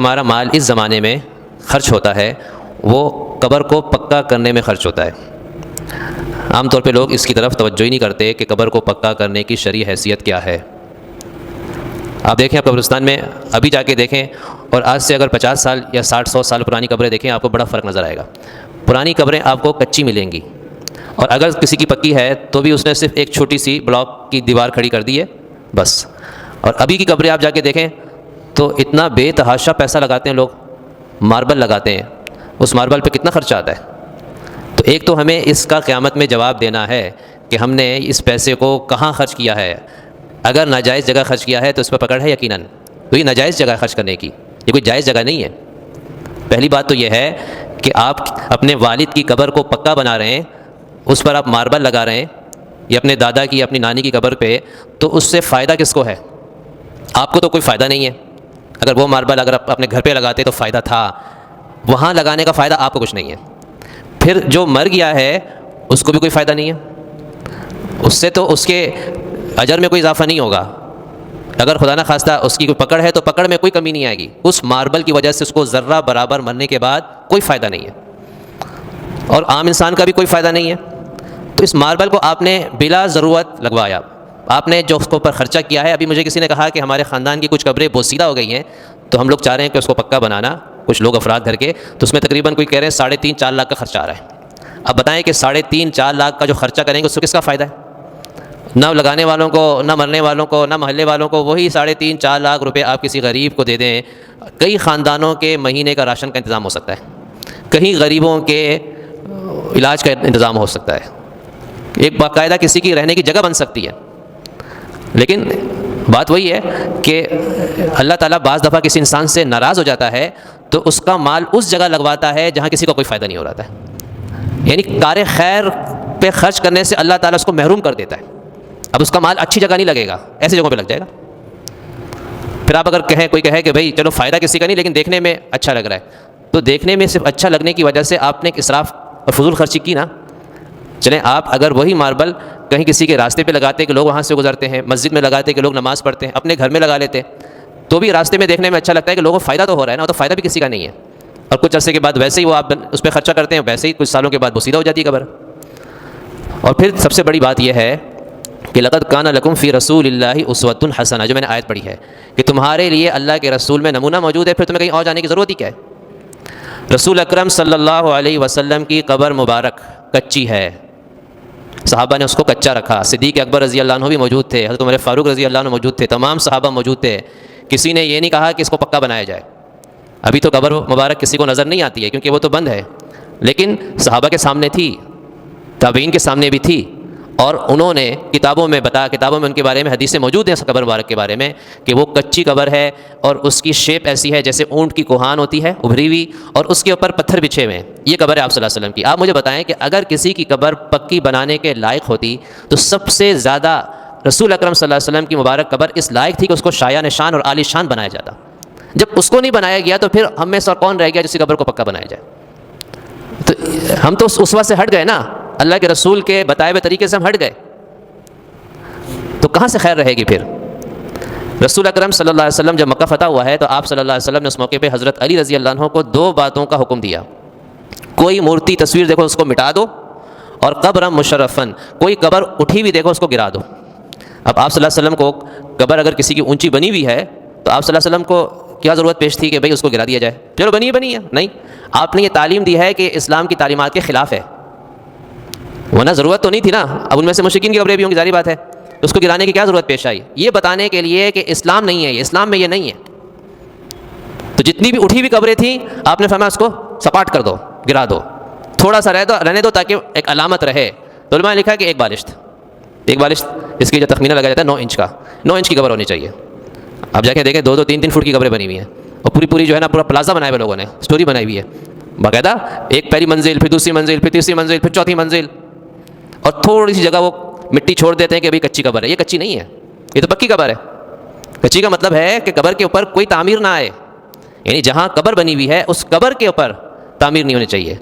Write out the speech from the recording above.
ہمارا مال اس زمانے میں خرچ ہوتا ہے وہ قبر کو پکا کرنے میں خرچ ہوتا ہے. عام طور پہ لوگ اس کی طرف توجہ ہی نہیں کرتے کہ قبر کو پکا کرنے کی شرعی حیثیت کیا ہے. آپ دیکھیں، آپ قبرستان میں ابھی جا کے دیکھیں اور آج سے اگر 50 سال یا 60-100 سال پرانی قبریں دیکھیں، آپ کو بڑا فرق نظر آئے گا. پرانی قبریں آپ کو کچی ملیں گی، اور اگر کسی کی پکی ہے تو بھی اس نے صرف ایک چھوٹی سی بلاک کی دیوار کھڑی کر دی ہے بس. اور ابھی کی قبریں آپ جا کے دیکھیں تو اتنا بے تحاشا پیسہ لگاتے ہیں لوگ، ماربل لگاتے ہیں، اس ماربل پہ کتنا خرچہ آتا ہے. تو ایک تو ہمیں اس کا قیامت میں جواب دینا ہے کہ ہم نے اس پیسے کو کہاں خرچ کیا ہے. اگر ناجائز جگہ خرچ کیا ہے تو اس پر پکڑ ہے یقیناً، تو یہ ناجائز جگہ خرچ کرنے کی، یہ کوئی جائز جگہ نہیں ہے. پہلی بات تو یہ ہے کہ آپ اپنے والد کی قبر کو پکا بنا رہے ہیں، اس پر آپ ماربل لگا رہے ہیں، یا اپنے دادا کی اپنی نانی کی قبر پہ، تو اس سے فائدہ کس کو ہے؟ آپ کو تو کوئی فائدہ نہیں ہے. اگر وہ ماربل اگر آپ اپنے گھر پہ لگاتے تو فائدہ تھا، وہاں لگانے کا فائدہ آپ کو کچھ نہیں ہے. پھر جو مر گیا ہے اس کو بھی کوئی فائدہ نہیں ہے، اس سے تو اس کے اجر میں کوئی اضافہ نہیں ہوگا. اگر خدا نہ خواستہ اس کی کوئی پکڑ ہے تو پکڑ میں کوئی کمی نہیں آئے گی، اس ماربل کی وجہ سے اس کو ذرہ برابر مرنے کے بعد کوئی فائدہ نہیں ہے، اور عام انسان کا بھی کوئی فائدہ نہیں ہے. تو اس ماربل کو آپ نے بلا ضرورت لگوایا، آپ نے جو اس کو پر خرچہ کیا ہے. ابھی مجھے کسی نے کہا کہ ہمارے خاندان کی کچھ قبریں بوسیدہ ہو گئی ہیں، تو ہم لوگ چاہ رہے ہیں کہ اس کو پکا بنانا، کچھ لوگ افراد گھر کے، تو اس میں تقریباً کوئی کہہ رہے ہیں 3.5-4 لاکھ کا خرچہ آ رہا ہے. اب بتائیں کہ 3.5-4 لاکھ کا جو خرچہ کریں گے اس سے کس کا فائدہ ہے؟ نہ لگانے والوں کو، نہ مرنے والوں کو، نہ محلے والوں کو. وہی 3.5-4 لاکھ روپے آپ کسی غریب کو دے دیں، کئی خاندانوں کے مہینے کا راشن کا انتظام ہو سکتا ہے، کہیں غریبوں کے علاج کا انتظام ہو سکتا ہے، ایک باقاعدہ کسی کی رہنے کی جگہ بن سکتی ہے. لیکن بات وہی ہے کہ اللہ تعالیٰ بعض دفعہ کسی انسان سے ناراض ہو جاتا ہے تو اس کا مال اس جگہ لگواتا ہے جہاں کسی کا کوئی فائدہ نہیں ہو رہا ہے. یعنی کار خیر پہ خرچ کرنے سے اللہ تعالیٰ اس کو محروم کر دیتا ہے. اب اس کا مال اچھی جگہ نہیں لگے گا، ایسی جگہوں پہ لگ جائے گا. پھر آپ اگر کوئی کہے کہ بھائی چلو فائدہ کسی کا نہیں لیکن دیکھنے میں اچھا لگ رہا ہے، تو دیکھنے میں صرف اچھا لگنے کی وجہ سے آپ نے اسراف اور فضول خرچی کی نا. چلیں آپ اگر وہی ماربل کہیں کسی کے راستے پہ لگاتے کہ لوگ وہاں سے گزرتے ہیں، مسجد میں لگاتے کہ لوگ نماز پڑھتے ہیں، اپنے گھر میں لگا لیتے، تو بھی راستے میں دیکھنے میں اچھا لگتا ہے کہ لوگوں کو فائدہ تو ہو رہا ہے نا، تو فائدہ بھی کسی کا نہیں ہے. اور کچھ عرصے کے بعد ویسے ہی وہ آپ اس پہ خرچہ کرتے ہیں، ویسے ہی کچھ سالوں کے بعد بوسیدہ ہو جاتی ہے قبر. اور پھر سب سے بڑی بات یہ ہے کہ لقد کان لکم فی رسول اللہ اسوۃ حسنہ، جو میں نے آیت پڑھی ہے کہ تمہارے لیے اللہ کے رسول میں نمونہ موجود ہے، پھر تمہیں کہیں اور جانے کی ضرورت ہی کیا ہے؟ رسول اکرم صلی اللہ علیہ وسلم کی قبر مبارک کچی ہے، صحابہ نے اس کو کچا رکھا. صدیق اکبر رضی اللہ عنہ بھی موجود تھے، حضرت عمر فاروق رضی اللہ عنہ موجود تھے، تمام صحابہ موجود تھے. کسی نے یہ نہیں کہا کہ اس کو پکا بنایا جائے. ابھی تو قبر مبارک کسی کو نظر نہیں آتی ہے کیونکہ وہ تو بند ہے، لیکن صحابہ کے سامنے تھی، تابعین کے سامنے بھی تھی، اور انہوں نے کتابوں میں ان کے بارے میں حدیثیں موجود ہیں اس قبر مبارک کے بارے میں کہ وہ کچی قبر ہے اور اس کی شیپ ایسی ہے جیسے اونٹ کی کوہان ہوتی ہے ابھری ہوئی، اور اس کے اوپر پتھر بچھے ہوئے ہیں. یہ قبر ہے آپ صلی اللہ علیہ وسلم کی. آپ مجھے بتائیں کہ اگر کسی کی قبر پکی بنانے کے لائق ہوتی تو سب سے زیادہ رسول اکرم صلی اللہ علیہ وسلم کی مبارک قبر اس لائق تھی کہ اس کو شایان شان اور عالی شان بنایا جاتا. جب اس کو نہیں بنایا گیا تو پھر ہم میں سے کون رہ گیا جس کی قبر کو پکا بنایا جائے؟ تو ہم تو اس وقت سے ہٹ گئے نا، اللہ کے رسول کے بتائے ہوئے طریقے سے ہم ہٹ گئے، تو کہاں سے خیر رہے گی پھر؟ رسول اکرم صلی اللہ علیہ وسلم جب مکہ فتح ہوا ہے تو آپ صلی اللہ علیہ وسلم نے اس موقع پہ حضرت علی رضی اللہ عنہ کو 2 باتوں کا حکم دیا. کوئی مورتی تصویر دیکھو اس کو مٹا دو، اور قبر مشرفن، کوئی قبر اٹھی ہوئی دیکھو اس کو گرا دو. اب آپ صلی اللہ علیہ وسلم کو قبر اگر کسی کی اونچی بنی ہوئی ہے تو آپ صلی اللہ علیہ وسلم کو کیا ضرورت پیش تھی کہ بھئی اس کو گرا دیا جائے؟ چلو بنی ہے. نہیں، آپ نے یہ تعلیم دی ہے کہ اسلام کی تعلیمات کے خلاف ہے، ورنہ ضرورت تو نہیں تھی نا. اب ان میں سے مشرکین کی قبریں بھی ہوں گی، ظاہری بات ہے، اس کو گرانے کی کیا ضرورت پیش آئی؟ یہ بتانے کے لیے کہ اسلام نہیں ہے، یہ اسلام میں یہ نہیں ہے. تو جتنی بھی اٹھی ہوئی قبریں تھیں آپ نے فرمایا اس کو سپاٹ کر دو، گرا دو، تھوڑا سا رہنے دو تاکہ ایک علامت رہے. تو علماء نے لکھا کہ ایک بالشت اس کی جو تخمینہ لگایا جاتا ہے 9 انچ کا، 9 انچ کی قبر ہونی چاہیے. اب جا کے دیکھیں 2-2 3-3 فٹ کی قبریں بنی ہوئی ہیں، اور پوری جو ہے نا پورا پلازا بنایا ہوئے لوگوں نے، اسٹوری بنائی ہوئی ہے باقاعدہ، ایک پہلی منزل، پھر دوسری منزل، پھر تیسری منزل، پھر چوتھی منزل، اور تھوڑی سی جگہ وہ مٹی چھوڑ دیتے ہیں کہ بھئی کچی قبر ہے. یہ کچی نہیں ہے، یہ تو پکی قبر ہے. کچی کا مطلب ہے کہ قبر کے اوپر کوئی تعمیر نہ آئے، یعنی جہاں قبر بنی ہوئی ہے اس قبر کے اوپر تعمیر نہیں ہونی چاہیے.